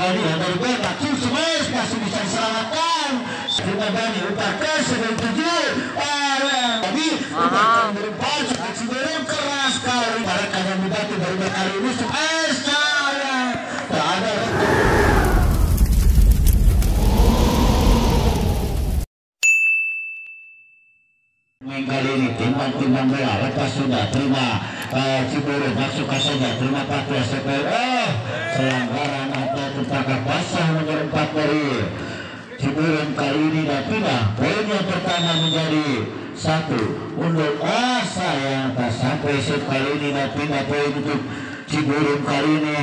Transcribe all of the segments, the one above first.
sekali dari bebas sukses masih bisa diselamatkan. Terima Dani umpan ke sebelum 7 tapi umpan berubah cukup Ciberem keras sekali mereka yang dibantu dari kali ini sukses sayang tak ada kali ini timbang bola lepas sudah terima Ciberem masuk saja terima Patria Sepel pelanggaran atau tertangkap basah nomor 4 dari Ciberem kali ini dan pindah poin yang pertama menjadi 1 untuk sayang tak sampai set kali ini dan pindah poin untuk Ciberem kali ini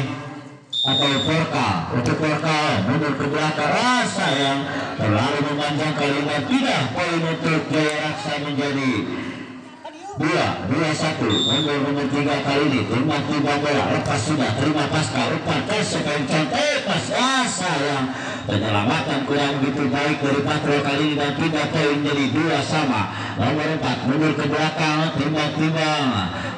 atau Porka untuk Porka mundur ke belakang sayang terlalu memanjang kali ini dan pindah poin untuk Jaya Raksa menjadi 2-1 mundur nomor 3 kali ini terima bola lepas sudah terima pasca umpan ke sekali cantik pas sayang penyelamatan kurang begitu baik dari Patro kali ini dan pindah poin jadi 2 sama nomor 4 mundur ke belakang timbang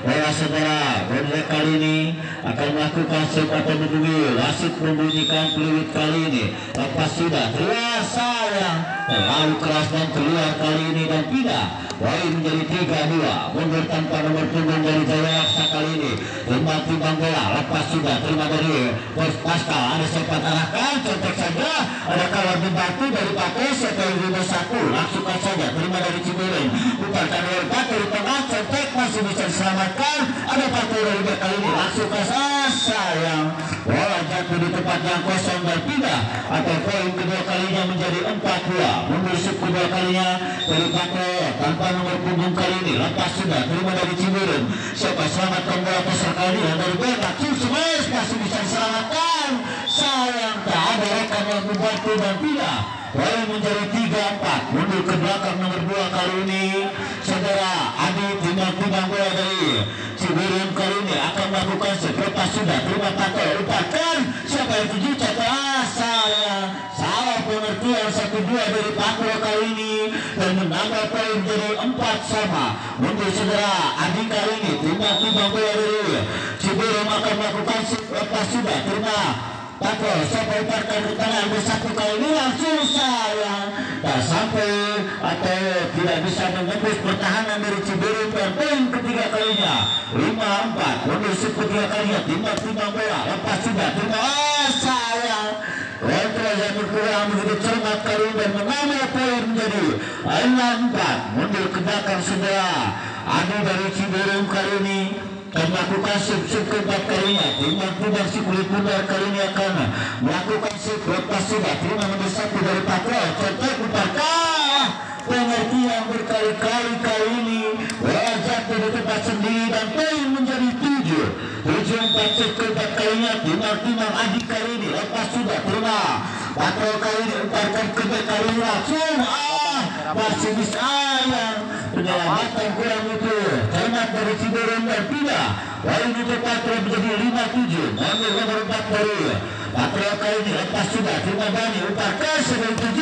bola saudara bola kali ini akan melakukan sepatu menunggu wasit membunyikan peluit kali ini lepas sudah terima sayang terlalu keras dan keluar kali ini dan pindah poin menjadi 3-2 mundur tanpa nomor punggung dari Jaya Raksa kali ini timbang bola lepas sudah terima dari Pascal ada sempat arahkan contek saja ada kawan membantu dari Pakai setelah 5-1 langsungkan saja terima dari Ciberem umpankan oleh Pakai dari tengah contek masih bisa diselamatkan ada Pakai dari kali ini langsungkan sayang bola jatuh di tempat yang kosong dan pindah atau poin kedua kalinya menjadi 4-2 mundur kedua kalinya dari Pakai tanpa nomor punggung kali ini lepas sudah terima dari Ciberem siapa selamatkan bola besar kali ini dari bebas sukses masih bisa diselamatkan sayang tak ada rekan yang membantu dan pindah poin menjadi 3-4 mundur ke belakang nomor 2 kali ini saudara Adi timbang bola dari Ciberem kali ini akan melakukan lepas sudah terima Pakai lupakan siapa yang tuju catat sayang salah pengertian 1-2 dari Pakai kali ini dan menambah poin menjadi 4 sama mundur saudara Adi kali ini timbang bola dari Ciberem akan melakukan lepas sudah terima Pakai siapa umparkan ke tangan bersatu kali ini langsung sayang tak sampai atau tidak bisa menembus pertahanan dari Ciberem dan poin ketiga kalinya 5-4 mundur ketiga kalinya timbang bola lepas sudah terima sayang kontrol yang berkurang begitu cermat kali dan menambah poin menjadi 6-4 mundur ke belakang saudara Adi dari Ciberem kali ini akan melakukan sub keempat kalinya timbang si kulit bundar kali ini akan melakukan sub lepas sudah terima nomor 1 dari Patro contoh umparkan pengertian berkali-kali kali ini bola jatuh di tempat sendiri dan poin menjadi 7-4 sub keempat kalinya timbang Adi kali ini lepas sudah terima Patro kali ini umparkan ke kali ini langsung masih bisa penyelamatan kurang itu cermat dari Ciberem dan pindah poin itu Patro menjadi 5-7 nomor 4 dari Patro kali ini lepas sudah terima Dani umparkan sebelum 7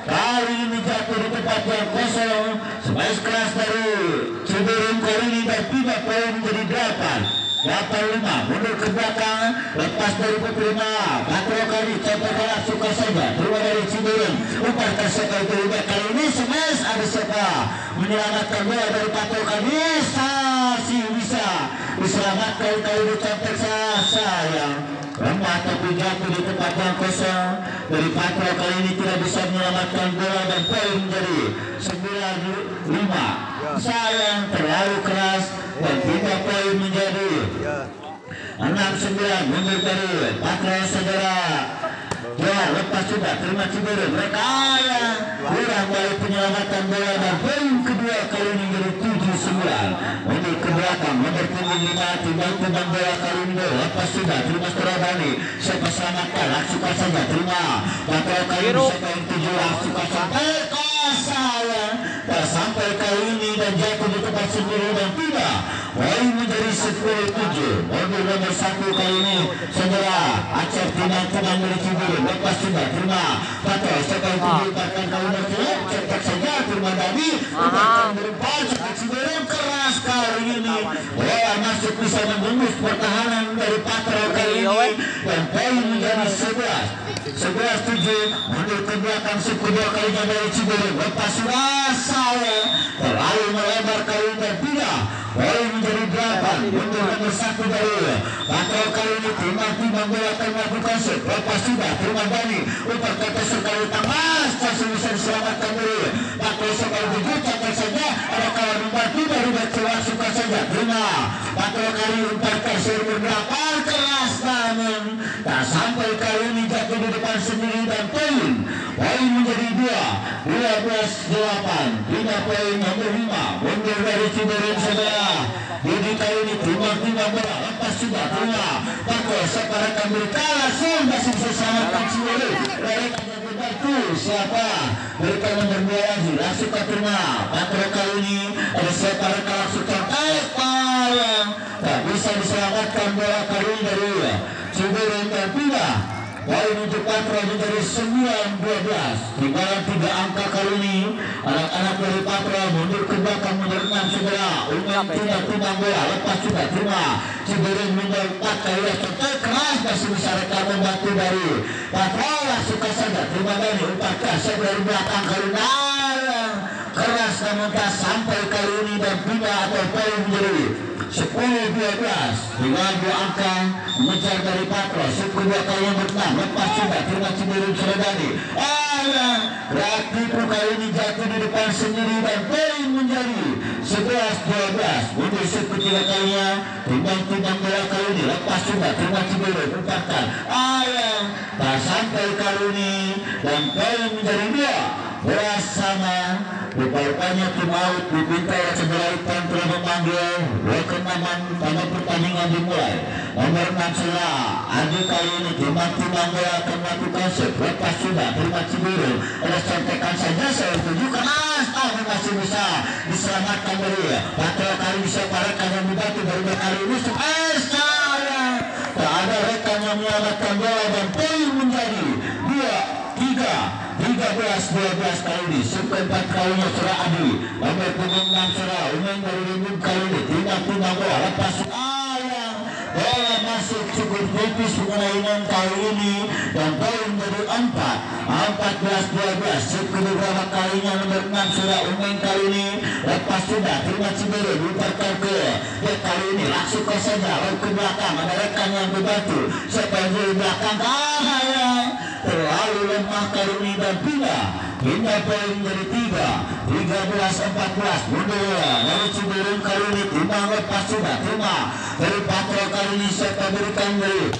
kali ini jatuh di tempat yang kosong smash keras dari Ciberem kali ini dan pindah poin menjadi 8-5 mundur ke belakang lepas dari penerima Patro kali contoh bola suka saja terima dari Ciberem umparkan sekali terlibat kali ini smash ada siapa menyelamatkan bola dari Patro kali masih bisa diselamatkan kali ini contek sayang lemah tapi jatuh di tempat yang kosong dari Patro kali ini tidak bisa menyelamatkan bola dan poin menjadi 9-5 sayang terlalu keras dan 3 poin menjadi 6-9 mundur dari Patro saudara ya lepas sudah terima Ciberem mereka kurang dari penyelamatan bola dan poin kedua kali ini menjadi 7-9 mundur ke belakang nomor punggung 5 timbang bola kali ini lepas sudah terima Surabani siapa selamatkan langsungkan saja terima Patro kali ini siapa yang 7 langsungkan sampai sayang tak sampai kali ini dan jatuh di tempat sendiri dan tidak poin menjadi 10-7 mundur nomor 1 kali ini saudara Aceh timbang dari Ciberem lepas sudah terima Patro siapa yang 7 umparkan kali ini cetak saja terima Dani umparkan berempat Ciberem keras kali ini. Bola masuk bisa menembus pertahanan dari Patro kali ini dan poin menjadi 11-7. Mundur ke belakang kedua kalinya dari Ciberem. Lepas saya terlalu melebar kali ini dan tidak. Poin menjadi 8. Mundur nomor 1 dari Patro kali ini. Timbang bola akan melakukan set. Lepas sudah terima Dani. Upar kata sekali Tamas masih bisa diselamatkan dari Patro sekali tujuh. Catat saja ada kawan membantu dari Bacua suka saja terima. Patro kali umpan kasir berapa keras namun tak sampai kali ini jatuh di depan sendiri dan poin menjadi 12-8. 5 poin nomor 5 mundur dari Ciberem saudara. Jadi kali ini timbang bola lepas sudah terima. Patro separakan mereka langsung masih bisa selamatkan Ciberem dari itu siapa mereka nomor 2 lagi langsung terima. Patro kali ini ada separakan langsung yang tak bisa diselamatkan bola kali ini dari Ciberem dan tidak. Poin untuk Patro menjadi 9-12. Tinggalan 3 angka kali ini. Anak-anak dari Patro mundur ke belakang menjadi 6 segera. Timbang bola lepas juga terima. Ciberem menjadi 4 kali yang keras masih bisa rekam membantu dari Patro langsung saja terima dari 4 kasih dari belakang kali ini. Keras namun tak sampai kali ini dan tidak atau poin menjadi 10-12. Tinggal 2 angka mengejar dari Patro. Kedua kali yang bertahan lepas juga terima Ciberem Seredani. Berarti kali ini jatuh di depan sendiri dan poin menjadi 11-12. Mundur ketiga kalinya timbang bola kali ini lepas juga terima Ciberem umparkan. Tak sampai kali ini dan poin menjadi 2 sama. Rupanya tim out diminta oleh Cedera Ipan telah memanggil rekenaman pada pertandingan dimulai. Nomor 6 Sela Adi kali ini timbang bola akan melakukan set. Lepas sudah terima Ciberem. Ada contekan saja saya tunjukkan tapi masih bisa diselamatkan dari Patro kali bisa parakan yang dibantu dari kali ini. Tak ada rekan yang menyelamatkan bola dan poin menjadi 13-12 kali ini. Sempat kalinya Sera Adi nomor punggung 6 Sera Umeng dari Rimbun kali ini timbang bola lepas bola masuk cukup tipis mengenai kali ini dan poin menjadi 14-12. Kedua kalinya nomor 6 Sera Umeng kali ini lepas sudah terima Ciberem umparkan ke kali ini langsung saja lalu ke belakang ada rekan yang membantu siapa yang di belakang terlalu lemah kali ini dan pindah poin menjadi 13-14. Mundur dari Ciberem kali ini timbang lepas sudah terima dari Patro kali ini siapa berikan dari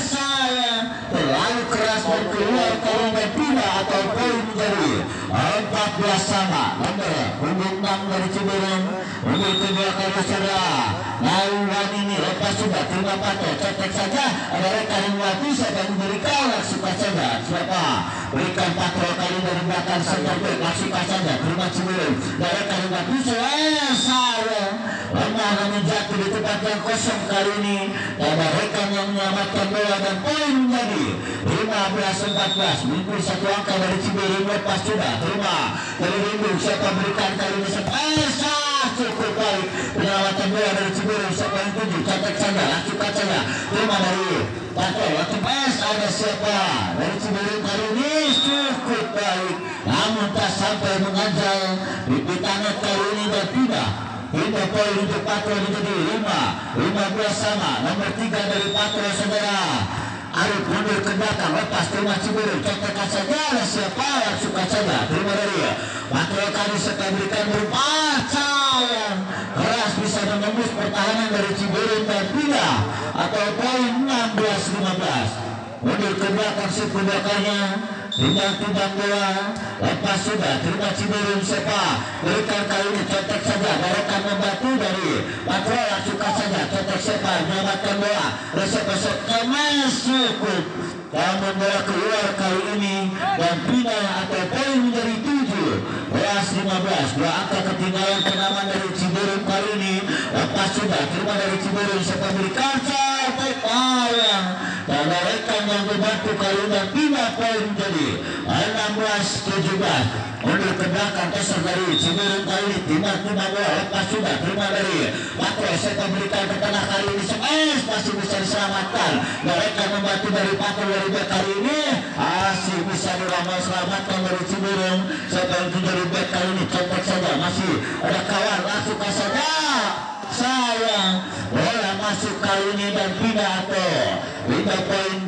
saya terlalu keras dan keluar kali ini pindah atau poin menjadi 14 sama. Nomor punggung 6 dari Ciberem mundur kedua kali saudara. Nauan ini lepas sudah terima Patro cetek saja ada rekan yang mati siapa yang berikan langsung saja siapa berikan Patro kali dari belakang saja langsung saja terima Ciberem ada rekan yang mati saya lemah namun jatuh di tempat yang kosong kali ini ada rekan yang menyelamatkan bola dan poin menjadi 15-14. Minggu 1 angka dari Ciberem lepas sudah terima dari Rindu siapa berikan kali ini cukup baik penyelamatan bola dari Ciberem siapa yang tuju catat saja langsung saja terima dari Patro langsung ada siapa dari Ciberem kali ini cukup baik namun tak sampai menganjal di tangan kali ini dan pindah poin untuk Patro menjadi 15 sama. Nomor 3 dari Patro saudara Arif mundur ke belakang lepas terima Ciberem cetak saja ada siapa langsung saja terima dari Patro kali setelah berikan berupa keras bisa menembus pertahanan dari Ciberem dan pindah atau poin 16-15. Mundur ke belakang belakangnya timbang bola lepas sudah terima Ciberem siapa berikan kali ini cetek saja rekan membantu dari Patro langsung saja cetek siapa menyelamatkan bola resep cukup namun bola keluar kali ini dan pindah atau poin menjadi 17-15. 2 angka ketinggalan pengaman dari Ciberem kali ini lepas sudah terima dari Ciberem siapa berikan cetek sayang pada rekan yang membantu Kalina pindah poin jadi 16-17 mundur ke belakang keser dari Cibiru kali ini timah bola lepas sudah terima dari Patro Seto berikan ke tengah kali ini smash masih bisa diselamatkan mereka membantu dari Patro dari back kali ini masih bisa diselamatkan dari Cibiru Seto yang dari back kali ini contek saja masih ada kawan langsung saja sayang bola masuk kali ini dan pindah atau 5 poin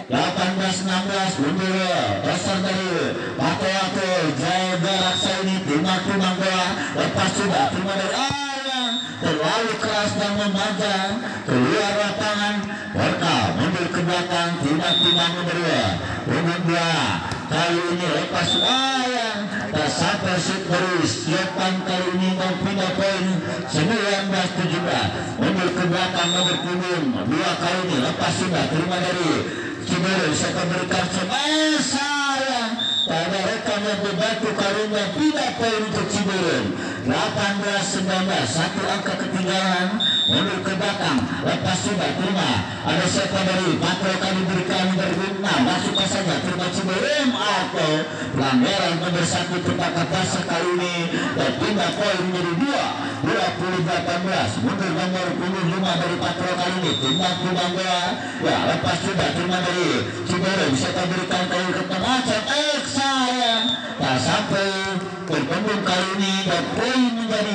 18-16 mundur dasar dari Pato jaga raksa ini timah bola lepas sudah terima dari ayam terlalu keras dan memanjang keluar lapangan Porka mundur ke belakang timah mundur dua kali ini lepas ayam tak sampai shoot dari Siapan kali ini dan pindah poin 19-17 mundur ke belakang nomor punggung dua kali ini lepas sudah terima dari Cibiru saya berikan sayang pada rekan yang membantu Kalina pindah poin untuk Cibiru 18-19 satu angka ketinggalan mundur ke belakang lepas sudah terima ada siapa dari Patro kali berikan dari 6 masuk saja terima Cibiru atau pelanggaran nomor 1 tertangkap basah kali ini dan pindah poin menjadi 20-18 mundur nomor 25 dari Patro kali ini timah bola ya lepas sudah terima dari Cibiru bisa berikan kali ke tengah cetek sayang tak sampai berkembang kali ini dan poin menjadi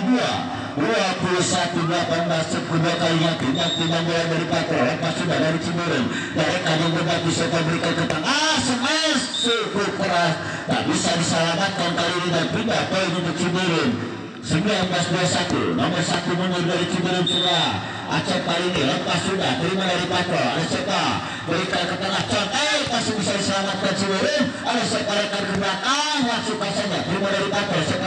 21-18 kedua kalinya timah bola dari Patro lepas sudah dari Cibiru mereka yang berbatu bisa berikan ke tengah smash cukup keras tak bisa diselamatkan kali ini dan pindah poin untuk Cibiru 19-21 nomor 1 mundur dari Cibiru sudah Acep kali ini lepas sudah terima dari Patro ada siapa berikan ke tengah contek masih bisa diselamatkan Cibiru ada siapa rekan ke belakang langsung saja terima dari Patro siapa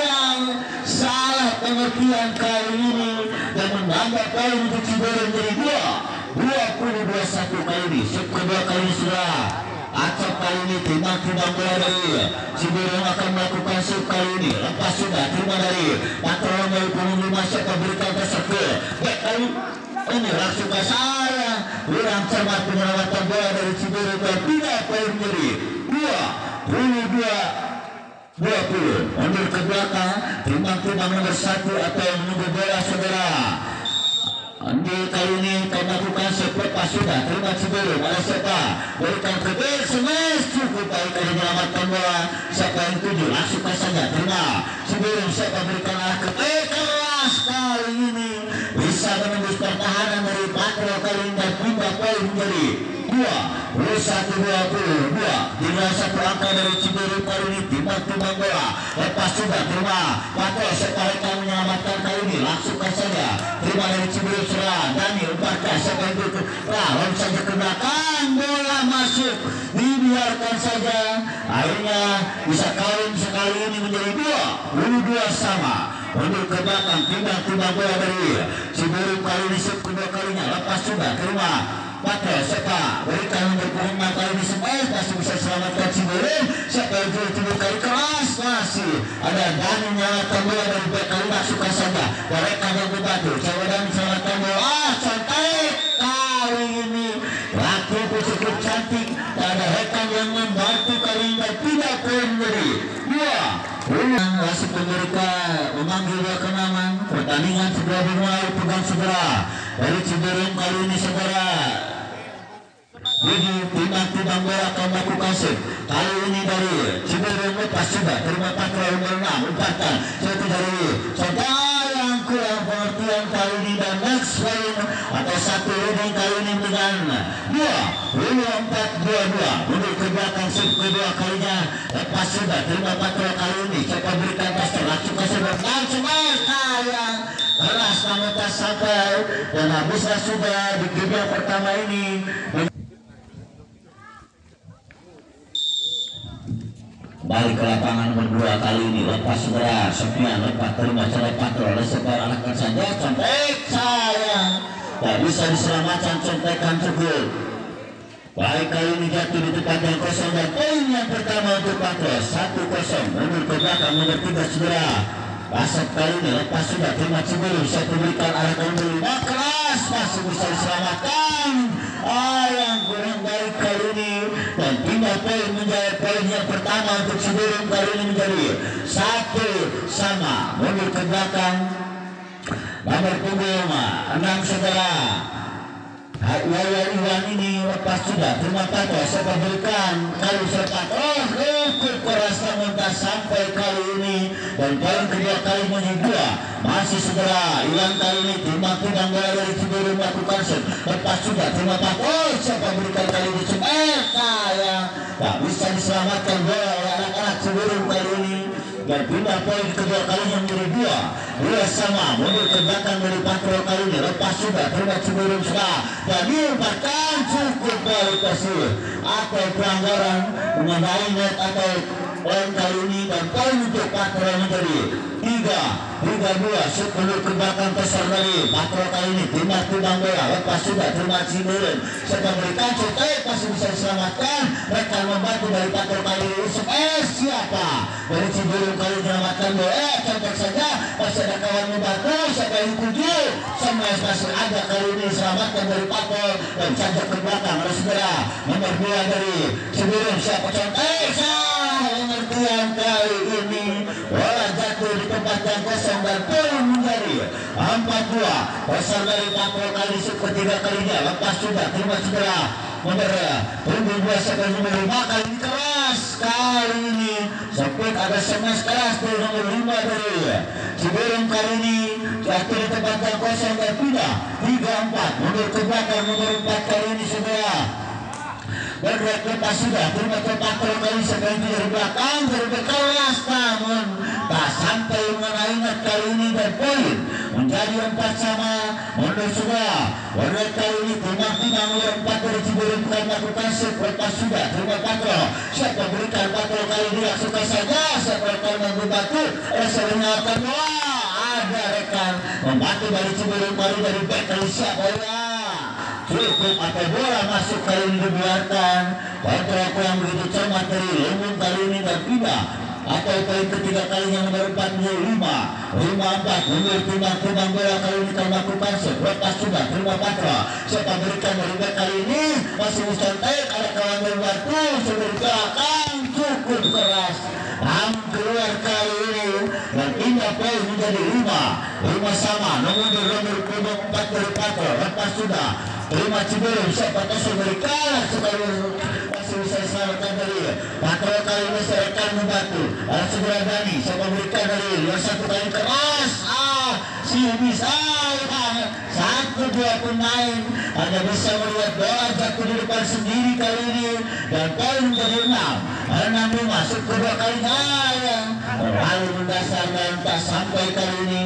yang salah pengertian kali ini dan menambah poin untuk Cibiru menjadi 20-21 kali ini set kedua kali ini sudah Acap kali ini timah bola dari Cibiru akan melakukan shoot kali ini lepas sudah terima dari Patro nomor 25 siapa berikan tersebut back kali ini langsung ke saya kurang cermat penyelamatan bola dari Cibiru dan tidak poin menjadi 22-20 mundur ke belakang timah nomor 1 atau menunggu bola saudara Andi kali ini kau melakukan lepas sudah terima Cibiru ada siapa berikan ke smash cukup baik kali menyelamatkan bola siapa yang tuju langsung saja terima Cibiru siapa berikan arah ke keras kali ini bisa menembus pertahanan dari Patro kali ini dan pindah poin menjadi 21-22 tinggal satu angka dari Cibiru kali ini timah bola lepas sudah terima Patro siapa menyelamatkan kali ini langsung saja terima dari Cibiru serang Daniel Barkas siapa itu lawan saja ke belakang bola masuk dibiarkan saja akhirnya bisa kawin sekali ini menjadi 22 sama mundur ke belakang timah bola dari Cibiru kali ini kedua kalinya lepas sudah terima Patro siapa berikan nomor 5 kali ini smash masih bisa selamatkan Cibiru siapa yang Cibiru kali keras masih ada Dani menyelamatkan bola dari back kali masuk saja mereka yang membantu coba dan selamatkan bola cantik kali ini laki cukup cantik ada rekan yang membantu kali ini tidak poin dari 2 wasit pemerika memanggil dua kenaman pertandingan segera dimulai pegang segera dari Cibiru kali ini saudara jadi timah bola akan melakukan set kali ini dari Cibiru lepas sudah terima Patro nomor 6 umpatan satu dari saudara yang kurang pengertian kali ini dan next point atau satu leading kali ini dengan 24-22 mundur ke belakang set kedua kalinya lepas sudah terima Patro kali ini coba berikan pasir langsung ke sebelah langsung sayang keras namun tak sampai dan habislah sudah di game pertama ini balik ke lapangan nomor 2 kali ini lepas segera Sofian lepas terima cerai Patro oleh sebar arahkan saja contek sayang tak bisa diselamatkan contekan cukup baik kali ini jatuh di tempat yang kosong dan poin yang pertama untuk Patro 1-0 mundur ke belakang nomor 3 segera Asap kali ini lepas sudah terima Cibiru saya berikan arahkan dulu keras keras masih bisa diselamatkan. Yang kurang baik kali ini dan pindah poin menjadi poin yang pertama untuk Ciberem kali ini menjadi 1-1. Mundur ke belakang nomor punggung 6 saudara Iwan ini lepas sudah terima patro siapa berikan kali sepat cukup keras namun tak sampai kali ini dan poin kedua kali menjadi 2 masih saudara Iwan kali ini terima pedang bola dari Ciberem melakukan set lepas sudah terima patro siapa berikan kali ini ya tak bisa diselamatkan bola oleh anak-anak Ciberem kali ini dan pindah poin kedua kalinya menjadi 2 sama mundur ke belakang dari patrol kali ini lepas sudah terima Ciberem sudah dan diumparkan cukup baik kasih atau pelanggaran mengenai net atau poin kali ini dan poin untuk patrol menjadi 3-2 shoot mundur ke belakang besar dari patrol kali ini terima pedang bola lepas sudah terima Ciberem serta berikan cotek masih bisa diselamatkan mereka membantu dari patrol kali ini siapa dari Ciberem kali menyelamatkan bola contek saja masih ada kawan membantu siapa yang tuju semua masih ada kali ini diselamatkan dari patrol dan cacat ke belakang oleh segera nomor 2 dari Ciberem siapa contek pengertian kali ini bola jatuh di tempat yang kosong dan poin menjadi 4-2 besar dari patrol kali ketiga kalinya lepas sudah terima segera nomor punggung 2 sekali nomor 5 kali ini keras kali ini sempit ada semes keras dari nomor 5 dari Ciberem kali ini jatuh di tempat yang kosong dan pindah 3-4 mundur ke belakang nomor 4 kali ini segera bergerak lepas sudah terima ke patrol kali sekali dari belakang berkelas namun tak sampai mengenai net kali ini dan poin menjadi 4 sama mundur sudah bergerak kali ini terima nomor 4 dari Ciberem bukan melakukan set lepas sudah terima patrol siapa berikan patrol kali ini suka saja siapa rekan membantu sebenarnya ada rekan membantu dari Ciberem kali dari back kali siapa cukup atau bola masuk kali ini dibiarkan patrol yang begitu cermat dari Lumbung kali ini dan pindah atau poin ketiga kalinya nomor 4 5-4 mundur timbang bola kali ini kalau melakukan set lepas sudah terima patrol siapa berikan dari back kali ini masih bisa take ada kawan membantu sudah belakang cukup keras keluar kali ini dan pindah poin menjadi 5 sama nomor 4 dari patrol lepas sudah terima Ciberem siapa tasnya berikan sekali masih bisa diselamatkan dari patrol kali ini rekan membantu ada segera Dani siapa berikan dari luar satu kali keras si bisa 1-2 pemain Anda bisa melihat bola jatuh di depan sendiri kali ini dan poin menjadi 6 masuk kedua kalinya yang terlalu mendasar dan tak sampai kali ini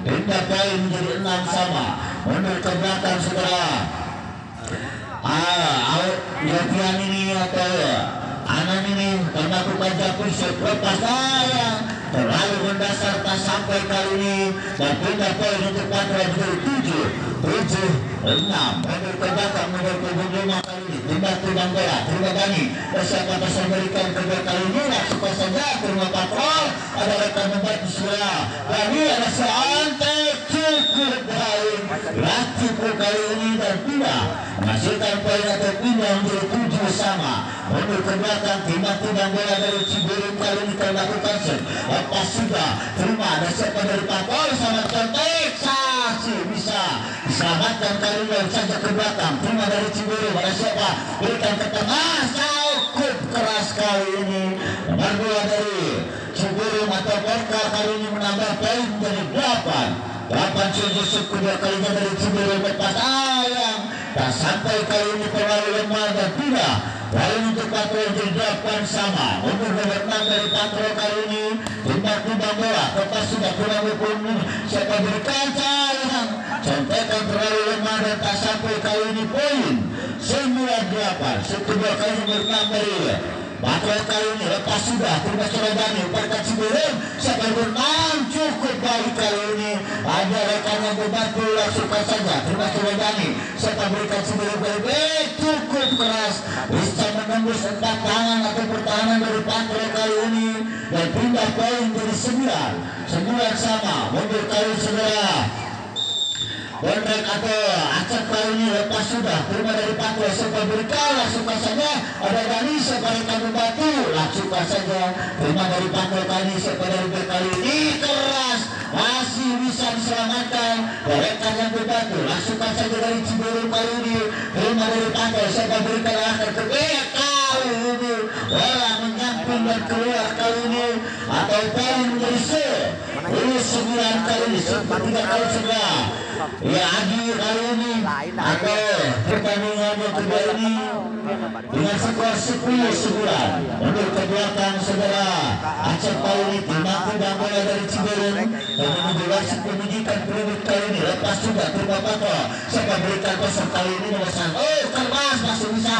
pindah poin menjadi 6 sama mundur ke belakang segera Yotian ini atau Anan ini melakukan jatuh lepas terlalu mendasar tak sampai kali ini dan pindah poin untuk patrol menjadi 7-6 mundur ke belakang mundur ke 5 kali ini timbang bola terima Dani siapa pasal berikan kedua kali ini langsung saja terima patrol ada rekan membantu segera kali ada seantek cukup baik cukup kali ini dan pindah menghasilkan poin atau pindah menjadi 7 sama mundur ke belakang timbang bola dari Ciberem kali ini kalau melakukan set lepas sudah terima ada siapa dari patrol sama contek bisa diselamatkan kali ini saja ke belakang terima dari Ciberem ada siapa berikan ke tengah cukup keras kali ini nomor 2 dari Ciberem atau Porka kali ini menambah poin menjadi 8 shoot kedua kalinya dari Ciberem lepas tak sampai kali ini terlalu lemah dan tidak lalu untuk patrol jadi 8 sama untuk nomor 6 dari patrol kali ini timbang bola lepas sudah kurang 20 menit siapa berikan contekan terlalu lemah dan tak sampai kali ini poin 9-8 kedua kali nomor 6 dari patrol kali ini lepas sudah terima Surabaya umparkan Ciberem siapa berenang cukup baik kali ini ada rekan yang membantu langsungkan saja terima Surabaya siapa berikan Ciberem baik cukup keras bisa menembus 4 tangan atau pertahanan dari patrol kali ini dan pindah poin jadi 9 sama mundur kali segera Bondrek atau acak kali ini lepas sudah terima dari Patro Soka berikan suka saja ada Dani sebagai kamu batu suka saja terima dari Patro kali ini sebagai dari kali ini keras masih bisa diselamatkan rekan yang berbatu suka saja dari Cibiru kali ini terima dari Patro Soka berikan akan ke kali ini orang menyamping dan keluar kali ini atau paling menjadi ini 9 kali ini 3 kali sudah ya Adi kali ini atau pertandingan yang kedua ini dengan skor 10-9 untuk ke belakang saudara Aceh kali ini dimampu bola dari Ciberung dan menjelaskan pendidikan primer kali ini lepas juga terima Patro siapa berikan kosong kali ini memesan keras masih bisa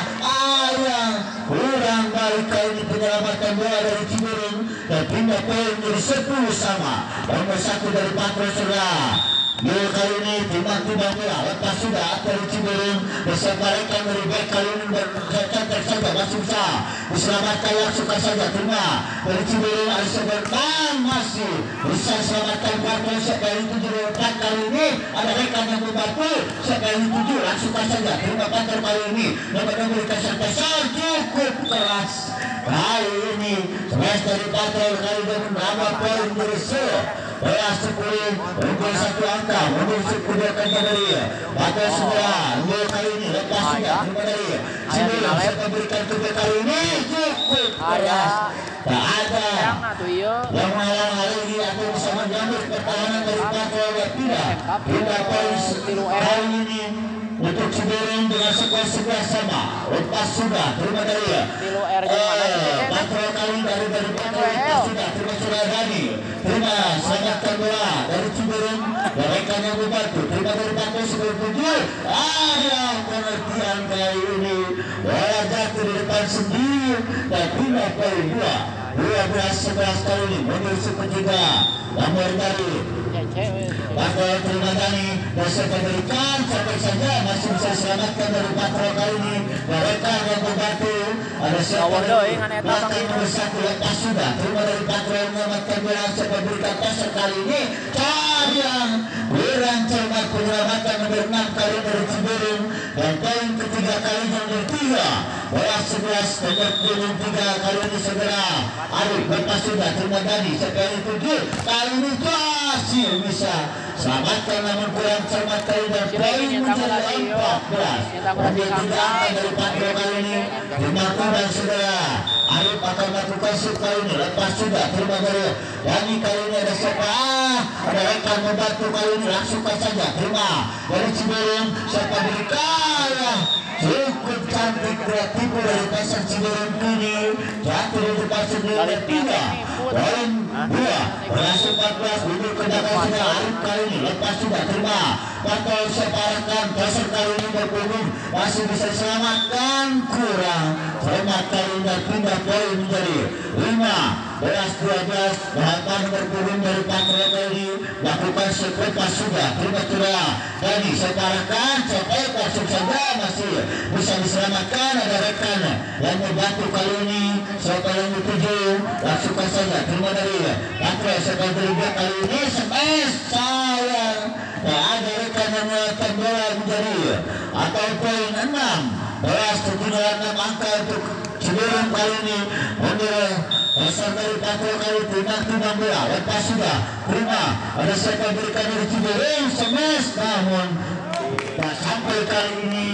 yang kurang balik kali ini penyelamatan bola dari Ciberung dan pindah poin menjadi 10 sama nomor 1 dari Patro saudara. Gol kali ini timbang-timbang bola lepas sudah dari Ciberung disebarkan dari back kali ini bercantik saja masih bisa diselamatkan suka saja terima dari Ciberung ada seberkan masih bisa diselamatkan Patro sekali 7 kali ini ada rekan yang membantu sekali 7 langsung saja terima Patro kali ini dapat memberikan sampai cukup keras kali ini smash dari Patro kali ini menambah poin dari Belas 10 unggul 1 angka menuju kedua dari Patro segera gol kali ini lepas juga terima dari Ciberung siapa berikan kedua kali ini cukup keras tak ada yang menghalang hal ini atau bisa menjamin pertahanan dari Patro tidak poin kali ini untuk Ciberung dengan skor 11 sama lepas sudah terima dari Patro kali dari Patro lepas sudah terima Suradani terima selamatkan bola dari Ciberung dan rekan yang membantu terima dari Patro 97 ada pengertian kali ini bola jatuh di depan sendiri dan pindah poin 12-11 kali ini menuju ketiga nomor dari Patro terima Dani dan siapa berikan sampai saja masih bisa diselamatkan dari Patro kali ini mereka yang membantu ada siapa dari belakang nomor 1 lepas sudah terima dari Patro yang menyelamatkan bola siapa berikan pasar kali ini yang berancang penyelamatan nomor 6 kali dari Ciberung dan poin ketiga kali nomor 3 bola 11 nomor 23 kali ini segera Arif lepas sudah terima Dani sekali 7 kali ini masih bisa selamatkan namun kurang cermat kali dan poin menjadi 14 mobil 3 dari Patro kali ini dimampu dan segera Arif akan melakukan shoot kali ini lepas sudah terima dari Dani kali ini ada siapa ada rekan membantu kali ini langsung saja terima dari Ciberung siapa berikan cukup cantik kreatif dari pasar Ciberung ini jatuh di depan sendiri 3 poin 2 berhasil 14 duduk ke belakang sudah Arif kali ini lepas sudah terima Patro separakan pasar kali ini berpunggung masih bisa diselamatkan kurang selamat kali ini pindah poin menjadi 15-12 bahan berpunggung dari Patro kali ini lakukan lepas sudah terima sudah Dani separakan sampai langsung saja masih bisa diselamatkan ada rekan yang membantu kali ini siapa yang dituju langsung saja terima dari Patro sekali kedua kali ini smash sayang tak ada rekan yang melakukan bola menjadi atau poin 6 angka untuk Ciberung kali ini menurut dasar dari Patro kali timbang bola lepas sudah terima ada siapa berikan dari Ciberung smash namun tak sampai kali ini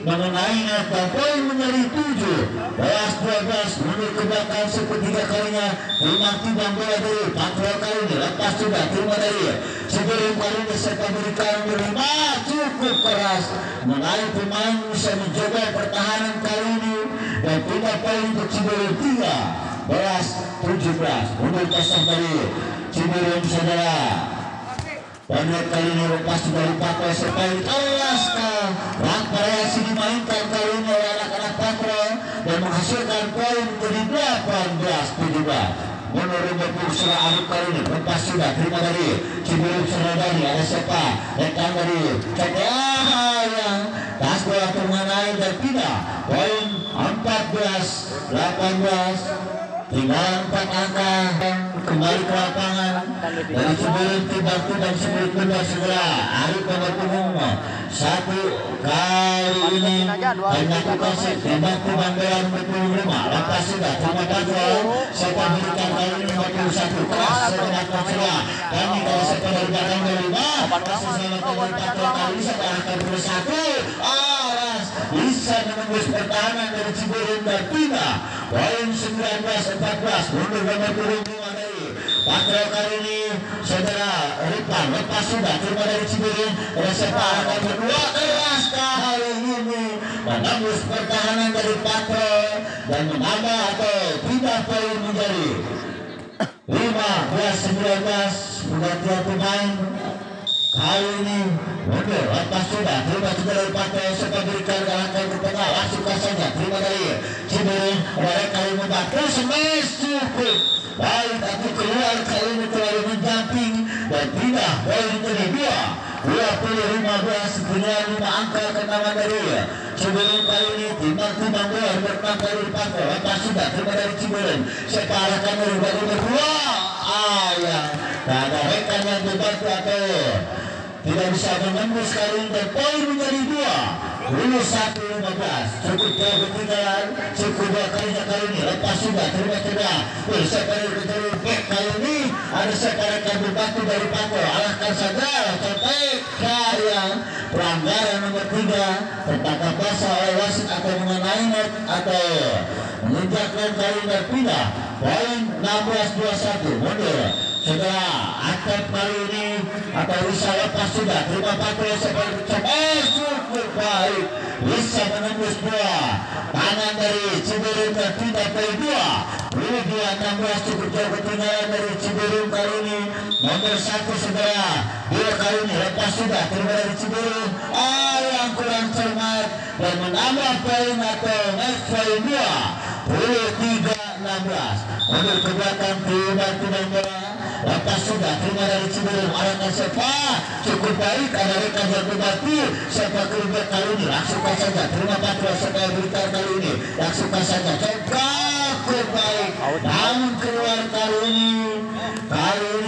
mengenainya dan poin menjadi 7-12 menurut ke belakang sepertiga kalinya timbang bola dari Patro kali ini lepas sudah terima dari Ciberung kali ini siapa berikan berlima cukup keras mengenai pemain bisa menjaga pertahanan kali ini dan pindah poin untuk Ciberung 13-17 menurut dasar dari Ciberung saudara. Banyak kali ini lepas dari Patro sekali Alaska variasi dimainkan kali ini oleh anak-anak Patro dan menghasilkan poin menjadi 18-17 menurut berpulsa Arif kali ini lepas sudah terima dari Ciberung Suradani ada siapa rekan dari yang tas bola mengenai dan pindah poin 14-18 tinggal 4 angka kembali ke lapangan dari Ciberem tiba-tiba sebelum kedua segera Arif nomor punggung 1 kali ini hanya kasih tiba-tiba belan 25 lepas sudah terima kasih saya berikan kali ini 51 keras setelah kecewa kami dari sekolah belakang 5 kasih selamat kali ini saya akan bersatu alas bisa menembus pertahanan dari Ciberem dan pindah poin 19-14 mundur nomor punggung 5 dari Patrol kali ini saudara Ripan lepas sudah terima dari Ciberem Resepa akan berdua keras kali ini menembus pertahanan dari Patrol dan menambah atau pindah poin menjadi 15-19 pergantian pemain kali ini mundur lepas sudah terima juga dari Patrol serta berikan galakan ke tengah langsungkan saja terima dari Ciberem mereka yang membantu smash cukup baik tapi keluar kali ini terlalu menjamping dan pindah poin menjadi 20-15 punya 5 angka kenangan dari Ciberem kali ini timbang-timbang bola berkembang dari Patrol lepas sudah terima dari Ciberem separahkan dari berdua ayah tak ada rekan yang membantu atau tidak bisa menembus kali ini dan poin menjadi 21-15 cukup jauh ketinggalan cukup dua kalinya kali ini lepas sudah terima sekali kejar back kali ini ada sekarang membantu dari Patrol alahkan saja sampai kalian pelanggaran nomor 3 tertangkap basah oleh wasit atau mengenai net atau menginjakkan kali ini pindah poin 16-21 mundur setelah atlet kali ini atau bisa lepas sudah terima Patrol cukup baik bisa menembus bola tangan dari Ciberem dan pindah poin 2-16 cukup jauh ketinggalan dari Ciberem kali ini nomor 1 segera dia kali ini lepas sudah terima dari Ciberem yang kurang cermat dan menambah poin atau next poin 23-16 mundur ke belakang tiba-tiba bola lepas sudah terima dari Ciberem arahkan sepa cukup baik ada rekan yang membantu sepa kerja kali ini langsungkan saja terima Patrol sepa berikan kali ini langsungkan saja cukup baik namun keluar kali ini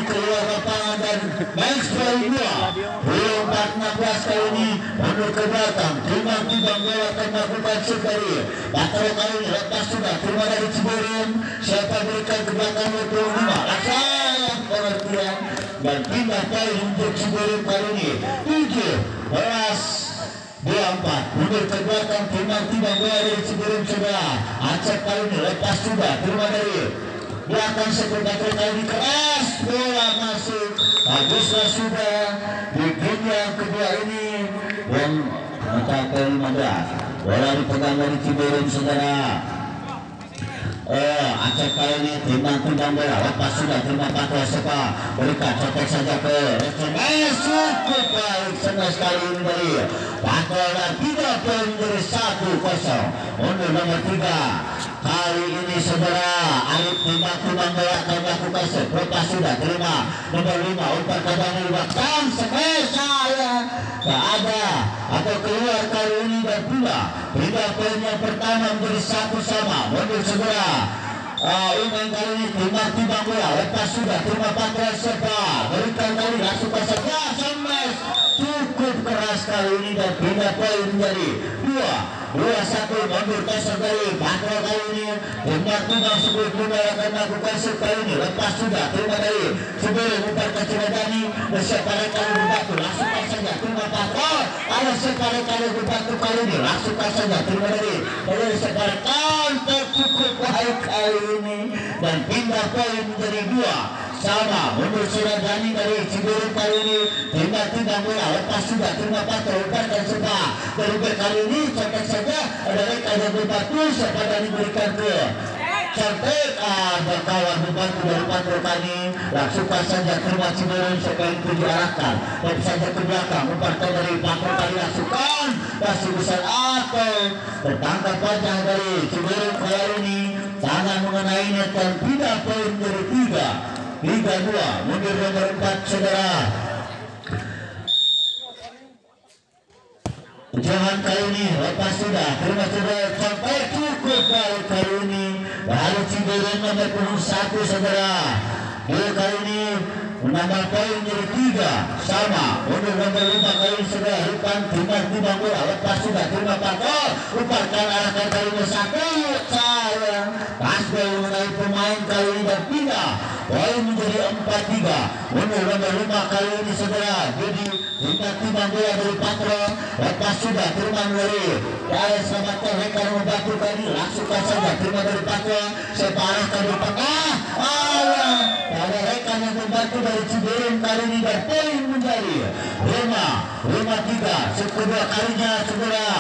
keluar lapangan dan main poin 2-14 kali ini mundur ke belakang timbang-timbang bola akan melakukan shoot dari Patrol kali ini lepas sudah terima dari Ciberem siapa berikan ke belakang 25 langsung pengertian dan pindah poin untuk Ciberem kali ini 17-24 mundur ke belakang timbang-timbang bola dari Ciberem sudah Acep kali ini lepas sudah terima dari belakang seperti kali ini keras bola masuk habislah sudah di game yang kedua ini yang mencapai 15 bola dipegang dari Ciberem saudara Acep kali ini timbang-timbang bola lepas sudah terima Patrol sepa berikan cotek saja ke cukup baik senang sekali ini dari Patrol dan 3 poin dari 1-0 mundur nomor 3 kali ini saudara Arif timbang-timbang bola akan melakukan set lepas sudah terima nomor 5 umpan ke bawah di belakang spesial tak ada atau keluar kali ini dan pindah poin yang pertama menjadi 1 sama mundur segera umpan kali ini timbang-timbang bola lepas sudah terima Patrol sepa berikan kali langsungkan saja smash cukup keras kali ini dan pindah poin menjadi 2-1 mundur kosong dari Patrol kali ini timbang-timbang sebelum bola akan melakukan shoot kali ini lepas sudah terima dari Ciberem umpan ke Ciradani dan separuh kali membantu langsungkan saja terima Patrol ada separuh kali membantu kali ini langsungkan saja terima dari separuh counter cukup baik kali ini dan pindah poin menjadi 2 sama mundur Ciradani dari Ciberem kali ini timbang-timbang bola lepas sudah terima Patrol umpan sepa dari kali ini contek saja ada rekan yang membantu sepadan diberikan ke cantik berkawan membantu dari Patrol kali langsungkan saja terima Ciberem sekali itu diarahkan dan saja ke belakang umpan dari Patrol kali langsungkan masih besar atau tertangkap panjang dari Ciberem kali ini tangan mengenai net dan pindah poin dari 3-2 mundur nomor 4 saudara Jangan kali ini lepas sudah terima sudah sampai cukup baik kali ini lalu Ciberem nomor punggung 1 saudara. Dia kali ini menambah poin jadi 3 sama. Untuk nomor 5 kali ini sudah Ripan timbang bola lepas sudah terima patol umparkan arahkan kali ini 1 sayang pas bola mengenai pemain kali ini dan pindah poin menjadi 4-3. Untuk nomor 5 kali ini saudara jadi timbang bola dari Patron lepas sudah terima dari selamatkan rekan membantu kali langsung saja terima dari Patron separahkan di tengah ada rekan yang membantu dari Ciberem kali ini dan poin menjadi 5-3 kedua kalinya saudara.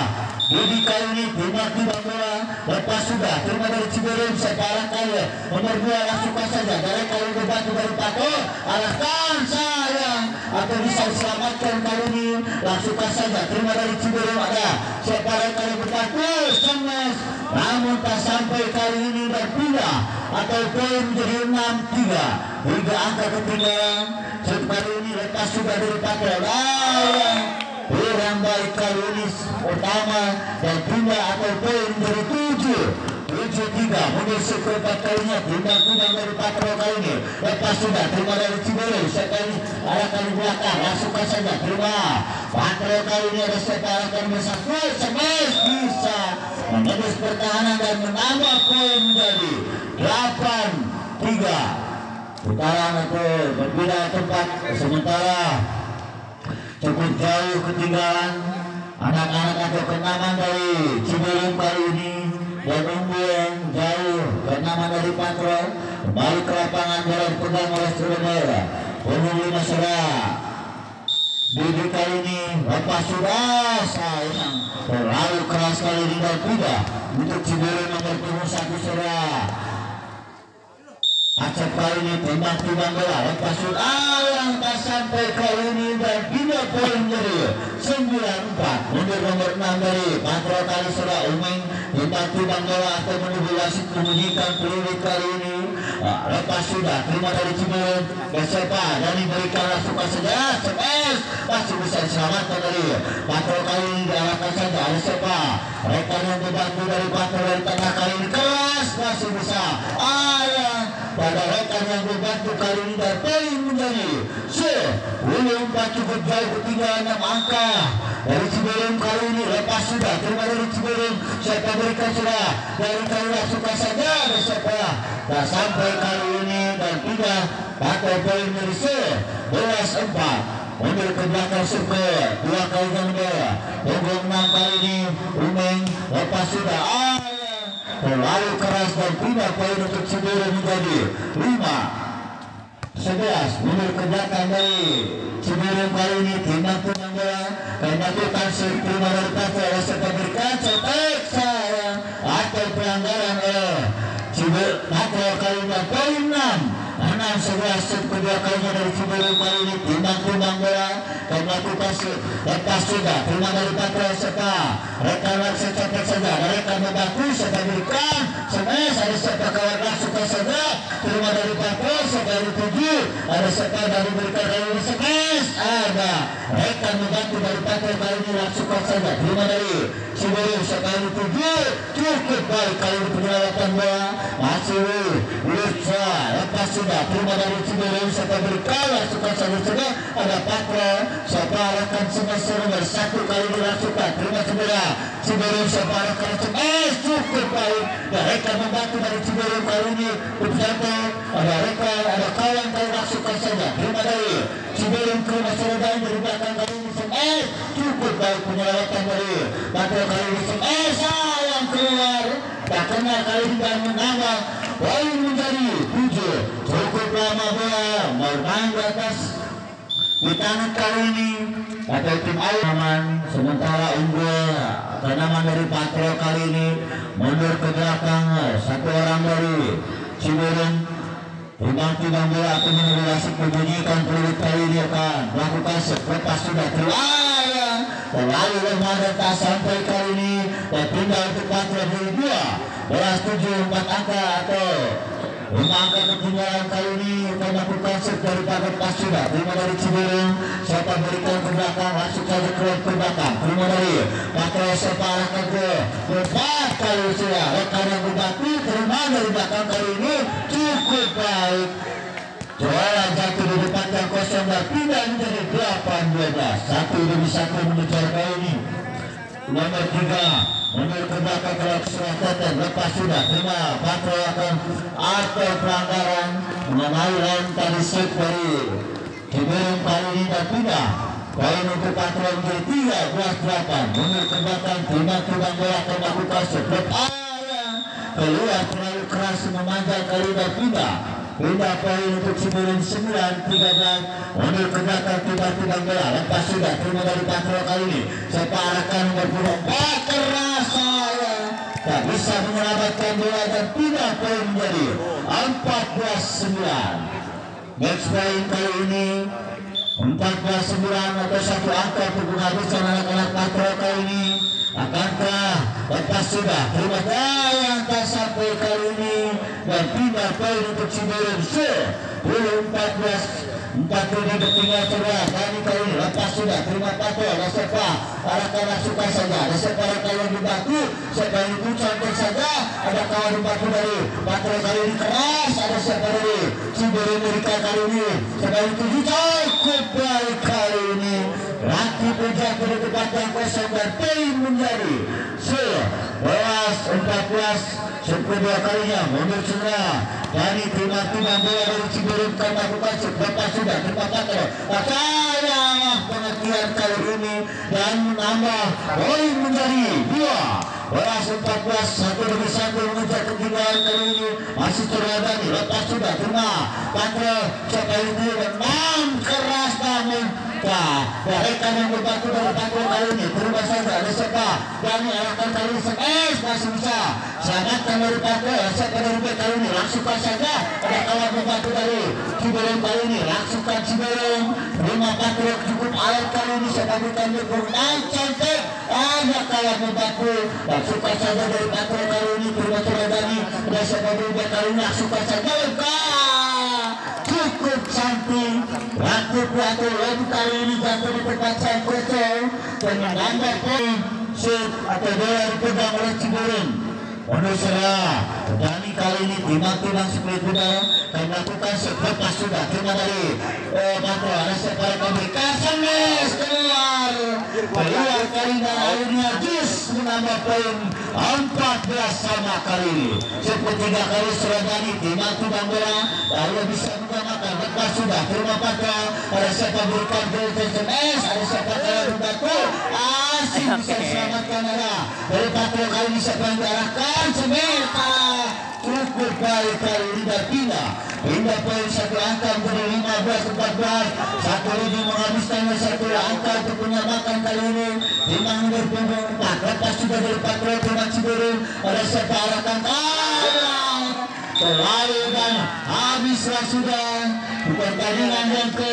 Jadi kali ini timbang bola lepas sudah terima dari Ciberem separahkan nomor 2 langsung saja dari kali membantu dari Patron arahkan sayang atau bisa diselamatkan kali ini langsung saja terima dari Ciberem ada separahkan kali membantu Semes namun tak sampai kali ini dan pindah atau poin menjadi 6-3 hingga angka ketinggalan kali ini lepas sudah dari Patron kurang baik kali ini utama dan pindah atau poin menjadi 7-3 mundur keempat kalinya timbang dari Patron kali ini lepas sudah terima dari Ciberem sekali arah kali belakang langsung saja terima Patron kali ini ada separahkan bersatu Semes bisa menembus pertahanan dan menambah poin menjadi 8-3 putaran atau berbeda tempat sementara cukup jauh ketinggalan anak-anak atau kenaman dari Ciberem kali ini dan unggul jauh kenaman dari Patron kembali ke lapangan bola dipegang oleh Surabaya punggung 5 saudara. Didi kali ini lepas sudah sayang terlalu keras kali ini dan tidak untuk Ciberem nomor punggung 1 saudara. Acap kali ini timbang bola lepas sudah yang tak sampai kali ini dan pindah poin jadi 9-4 mundur nomor 6 dari Patron kali sudah Umeng timbang bola atau menuju wasit membunyikan peluit kali ini lepas sudah terima dari Ciberem Gesepa dan diberikan langsung saja Semes masih bisa diselamatkan dari Patron kali ini diarahkan saja oleh Sepa rekan yang membantu dari Patron dari tengah kali ini keras masih bisa pada rekan yang membantu kali ini dan poin menjadi 10-4 cukup jauh ketinggalan 6 angka dari Ciberem kali ini lepas sudah terima dari Ciberem siapa berikan sudah dari kali langsung saja ada siapa tak sampai kali ini dan tidak atau poin menjadi 11-4 mundur ke belakang suku 2 kali yang bola punggung 6 kali ini Umeng lepas sudah terlalu keras dan pindah poin untuk Ciberem menjadi 5-11 mundur ke belakang dari Ciberem kali ini timbang bola karena bukan terima dari Patron oleh serta berikan cetek sayang atau pelanggaran oleh Ciberem Patron kali ini poin 6-11 kedua kalinya dari Ciberem kali ini timbang bola dan melakukan lepas sudah terima dari Patron serta rekan langsung cetek saja rekan membantu serta berikan Semes ada serta kawan langsung saja terima dari Patron serta dari 7 ada serta dari berikan kali ini Semes ada rekan membantu dari Patron kali ini langsung saja terima dari Ciberem serta dari 7 cukup baik kali ini penyelamatan bola masih lusa lepas sudah terima dari Ciberem serta berikan langsung saja ada Patron separahkan Semes nomor 1 kali ini langsung terima Ciberem separahkan Semes cukup baik dan rekan membantu dari Ciberem kali ini berjatuh ada rekan ada kawan kali langsung saja terima dari Ciberem ke Surabaya dari belakang kali ini Semes cukup baik penyelamatan dari Patron kali ini Semes sayang keluar tak kena kali ini dan menambah poin menjadi 7 cukup lama bola bermain di atas di tangan kali ini atau tim Aman sementara unggul tanaman dari Patron kali ini mundur ke belakang satu orang dari Ciberem timbang bola atau menunggu wasit membunyikan peluit kali ini akan melakukan lepas sudah terlalu lemah dan tak sampai kali ini dan tinggal untuk Patron dari 2 belas 7 4 angka atau Mengangkat ketinggalan kali ini melakukan set dari Paket Pasuda. Terima dari Ciberem, siapa berikan ke belakang, masuk saja ke belakang. Terima dari Pakai siapa arahkan ke depan kali sudah. Rekan yang berbakti terima dari belakang kali ini cukup baik. Jualan jatuh di depan yang kosong dan tidak menjadi 8-12. Satu demi satu mengejar kali ini. Nomor 3 mundur ke belakang ke selatan, lepas sudah terima patrol akan atau pelanggaran mengenai lain tadi set dari Ciberem kali ini dan tidak. Poin untuk patrol menjadi 13-8. Mundur ke belakang terima kembang bola akan melakukan set keluar terlalu keras memanjang kali dan tidak. Pindah poin untuk Ciberem 9-13. Mundur ke belakang tiba-tiba bola lepas sudah terima dari patrol kali ini. Siapa arahkan berpuluh keras saya tak bisa menyelamatkan bola dan pindah poin menjadi 14-9. Match point kali ini 14-9 atau satu angka untuk menghabiskan anak-anak patrol kali ini. Akankah lepas sudah terima yang tak sampai kali ini dan pindah poin untuk Ciberem 10-14. 4 kali bertinggal cerah kali ini lepas sudah terima patrol. Ada siapa arahkan masukkan saja. Ada siapa arahkan yang dibantu. Siapa yang itu cantik saja. Ada kawan dibantu dari patrol kali ini keras. Ada siapa dari Ciberem mereka kali ini. Siapa yang itu cukup baik kali ini. Laki penjatuh di tempat yang kosong dan poin menjadi 11-14. Kedua kalinya mundur segera dari timah-timah bola dari Ciberem kan melakukan lepas sudah terima patrol. Sayang pengertian kali ini dan menambah poin menjadi 12-14. Satu demi satu mengejar ketinggalan kali ini masih terladani. Lepas sudah terima patrol siapa itu dan keras namun mereka yang berbantu dari patrol kali ini terima saja. Ada siapa dan arahkan kali ini masih bisa selamatkan dari patrol. Siapa dari kali ini langsungkan saja. Ada kawan membantu dari Ciberem kali ini langsungkan Ciberem terima patrol cukup alat kali ini. Siapa bukan berkurang cantik. Ada kawan membantu langsungkan saja dari patrol kali ini terima terladani. Ada siapa berubah kali ini langsungkan saja. Cukup cantik. Waktu lalu kali ini jatuh di tempat sang kosong dan menambah poin set atau bola dipegang oleh Ciberem. Mundur serah Dani kali ini timang-timang split bola dan melakukan set lepas sudah terima dari patrol. Ada separa memberikan semes keluar kali ini akhirnya Jis menambah poin 14 sama kali ini. Set ketiga kali serah Dani timang-timang bola lalu bisa menyamakan lepas sudah terima patrol. Ada siapa berikan gol SMS. Ada siapa kalau membantu asing bisa diselamatkan. Ada dari patrol kali ini siapa yang diarahkan Semeta cukup baik kali ini dan pindah poin satu angka menjadi 15-14. Satu lebih menghabiskan satu angka untuk menyamakan kali ini. Timang berpunggung 4 lepas sudah dari patrol timang Ciberem. Ada siapa arahkan terlalu dan habislah sudah pertandingan yang ke